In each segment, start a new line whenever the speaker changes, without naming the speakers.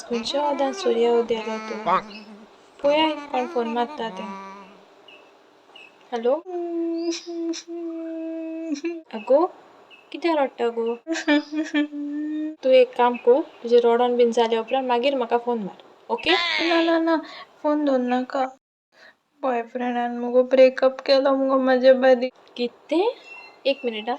खंयच्या वादान सूर्य उदेलो तूं पळया कोण फोन मारता तें. हॅलो अगो कित्याक रडटा गो? तूं एक काम कर, तुजें रडोन बीन जाले उपरांत मागीर म्हाका फोन मार, ओके?
ना ना ना फोन दवर नाका. बॉयफ्रेंडान मुगो ब्रेकअप केलो मुगो म्हाजे बादी.
कितें? एक मिनिट आं.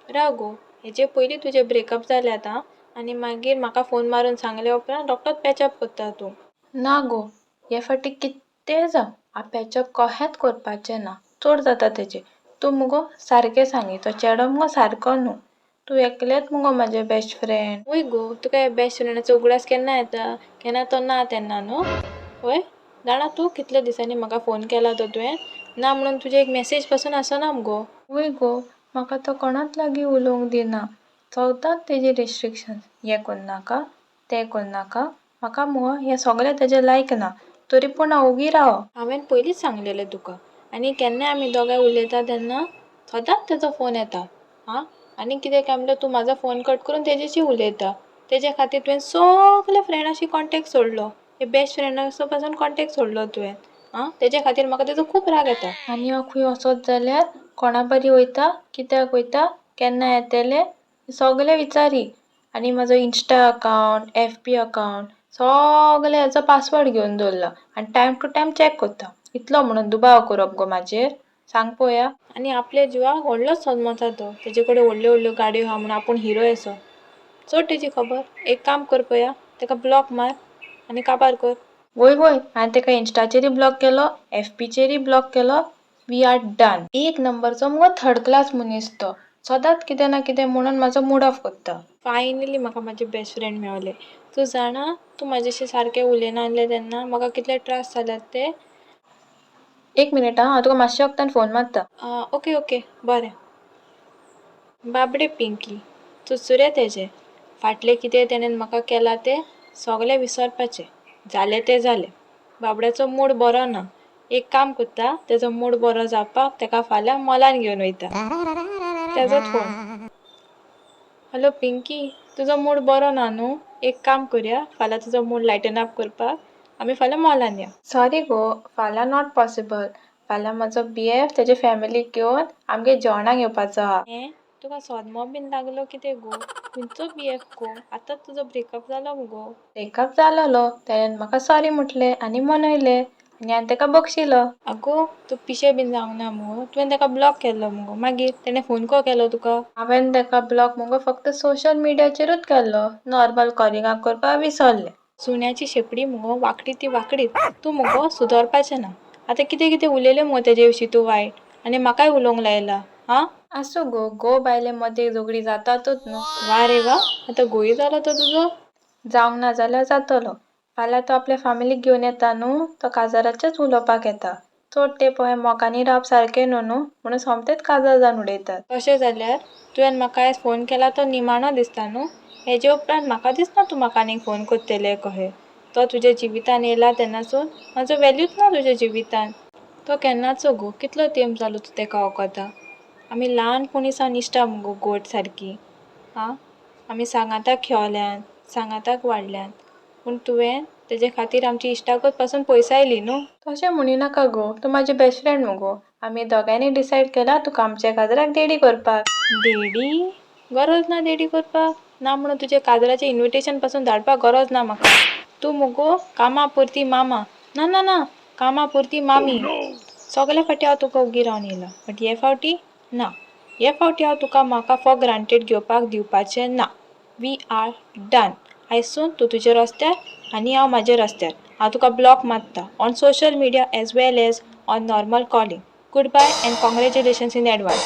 राव गो, हेजे पयलीं तुजें ब्रेकअप जालें आतां आनी मागीर म्हाका फोन मारून सांगले उपरांत रोखडोच पॅचअप करता तूं.
ना गो, हे फाटी कितेंय जावं हांव पॅचअप कहेंच करपाचें ना. चड जाता तेजें. तूं मुगो सारकें सांगी, तो चेडो मुगो सारको न्हू. तूं एकलेंच मुगो म्हाजें बेस्ट फ्रेंड.
वय गो, तुका ह्या बेस्ट फ्रेंडाचो उगडास केन्ना येता? केन्ना तो ना तेन्ना न्हू? वय, जाणा तूं कितल्या दिसांनी म्हाका फोन केला तो तुवें? ना म्हणून तुजी एक मॅसेज पासून आसना मुगो.
वय गो, म्हाका तो कोणाच लागीं उलोवंक दिना. चलतात तेजे रिस्ट्रिक्शन्स. हें करनाका, तें करनाका. म्हाका मुगो हें सगळें तेजें लायक ना. तरी पूण हांव ओगी रावप.
हांवें पयलींच सांगलेलें तुका. आनी केन्नाय आमी दोगांय उलयता तेन्ना सदांच तेजो फोन येता. आं? आनी कितें काय म्हणल्यार तूं म्हाजो फोन कट करून तेजेशी उलयता. तेजे खातीर तुवें सगल्या फ्रेंडाशी कॉन्टेक्ट सोडलो. हे बेस्ट फ्रेंडाचो पासून कॉन्टेक्ट सोडलो तुवें. आं? तेजे खातीर म्हाका तेजो खूब राग येता.
आनी हांव खंय वचत जाल्यार कोणा बरी वयता, कित्याक वयता, केन्ना येतेलें सगलें विचारी. आनी म्हाजो इंस्टा अकावंट, एफबी अकावंट सगले हेचो पासवर्ड घेवन दवरला. आनी टायम टू टायम चॅक करता. इतलो म्हणून दुबाव करप गो म्हाजेर? सांग पळोवया.
आनी आपल्या जिवाक व्हडलोच समजता तो. तेजे कडेन व्हडल्यो व्हडल्यो गाडयो आहा म्हणून आपूण हिरो असो. चड तेजी खबर. एक काम कर पळया, तेका ब्लॉक मार आनी काबार कर.
वय वय, हांवें तेका इंस्टाचेरूय ब्लॉक केलो, एफबीचेरूय ब्लॉक केलो. We are done. एक नंबरचो मुगो थर्ड क्लास मनीस तो. सदांच कितें ना कितें म्हणून म्हाजो मूड ऑफ करता.
फायनली म्हाका म्हाजे बेस्ट फ्रेंड मेळ्ळे. तूं जाणा, तूं म्हाजेशी सारकें उलयना आसलें तेन्ना म्हाका कितले त्रास जाल्यात ते.
एक मिनीट आं, हांव तुका मातशे वगतान फोन मारता.
ओके ओके, बरें. बाबडे पिंकी, चुचुरे तेजे. फाटलें कितें तेणेन म्हाका केलां तें सगलें विसरपाचें. जालें तें जालें. बाबड्याचो मूड बरो ना. एक काम करता, तेजो मूड बरो जावपाक तेका फाल्यां मॉलान घेवन वयता. तेजोच फोन. हॅलो पिंकी, तुजो मूड बरो ना न्हू? एक काम करया, फाल्यां तुजो मूड लायटन अप करपाक आमी फाल्यां मॉलान या.
सॉरी गो, फाल्यां नॉट पॉसिबल. फाल्यां म्हजो बीएफ तेजे फॅमिलीक घेवन आमगे जेवणाक येवपाचो आहा.
हें, तुका सदमो बीन लागलो कितें गो? खंयचो बीएफ गो? आतांच तुजो ब्रेकअप जालो मुगो.
ब्रेकअप जालोलो, तेणेन म्हाका सॉरी म्हटलें आनी मनयलें. आनी हांवें तेका बक्षिलो.
आगो, तूं पिशें बीन जावंक ना मुगो. तुवें तेका ब्लॉक केल्लो मुगो. मागीर तेणें फोन को केलो तुका?
हांवें तेका ब्लॉक मुगो फक्त सोशल मिडियाचेरूच केल्लो. नॉर्मल कॉलिंगाक करपाक विसरलें.
सुण्याची शेपडी मुगो वांकडी ती वांकडीच. तूं मुगो सुदरपाचें ना. आतां कितें कितें उलयलें मुगो तेजे विशीं तूं वायट. आनी म्हाकाय उलोवंक लायला. हां?
आसूं गो, घोव बायले मदीं झगडीं जातातूच न्हू.
वा रे वा, आतां घोवी जालो तो तुजो?
जावंक ना जाल्यार जातलो. फाल्यां तो आपल्या फॅमिलीक घेवन येता न्हू, तो काजाराचेंच उलोवपाक येता. चड तेंप हें मोगानी रावप सारकें न्हू म्हणून सोमतेच काजार जावन उडयतात.
तशें जाल्यार तुवें म्हाका आयज फोन केला तो निमाणो दिसता न्हू? हेजे उपरांत म्हाका दिसना तूं म्हाका आनीक फोन करतलें कहें. तो तुज्या जिवितान येयला तेन्नासून म्हाजो व्हॅल्यूच ना तुज्या जिवितान. तो केन्नाचो गो, कितलो तेंप जालो तूं तेका वळखता. आमी ल्हानपणी सावन इश्टा मुगो गोट सारकीं. आं? आमी सांगाताक खेळोल्यात, सांगाताक वाडल्यात. पूण तुवें तेजे खातीर आमची इश्टागत पासून पयसायली न्हू.
तशें म्हणिनाका गो, तूं म्हाजी बेस्ट फ्रेंड मुगो. आमी दोगांयनी डिसायड केला तुका आमच्या काजराक देडी करपाक.
देडी? गरज ना देडी करपाक. ना म्हणून तुजें काजराचें इन्विटेशन पासून धाडपाक गरज ना म्हाका. तूं मुगो कामा पुरती मामा. ना ना ना, कामा पुरती मामी. सगल्या फाटी हांव तुका ओगी रावन येयलां. बट हे फावटी ना. हे फावटी हांव तुका म्हाका फॉर ग्रांटेड घेवपाक दिवपाचें ना. We are done. आयसून तूं तुज्या रस्त्यार आनी हांव म्हाज्या रस्त्यार. हांव तुका ब्लॉक मारता on social media as well as on normal calling. Good bye and congratulations in advance.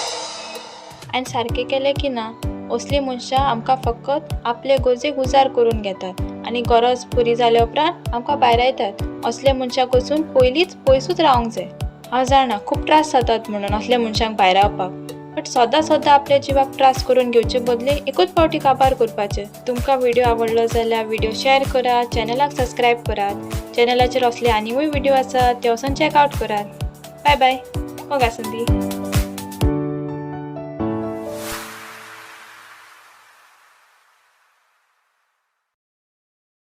हांवें सारकें केलें की ना? असलीं मनशां आमकां फकत आपले गरजेक उजार करून घेतात आनी गरज पुरी जाल्या उपरांत आमकां भायर येतात. असले मनशां कडसून पयलींच पयसूच रावंक जाय. हांव जाणा खूब त्रास जातात म्हणून असल्या मनशांक भायर रावपाक. बट सदां सदां आपल्या जिवाक त्रास करून घेवचे बदली एकूच फावटी काबार करपाचें. तुमकां व्हिडिओ आवडलो जाल्यार व्हिडिओ शेअर करात, चॅनलाक सबस्क्रायब करात. चॅनलाचेर असले आनीकूय व्हिडिओ आसात ते वचून चॅकआउट करात. Bye bye. मोगा संदी.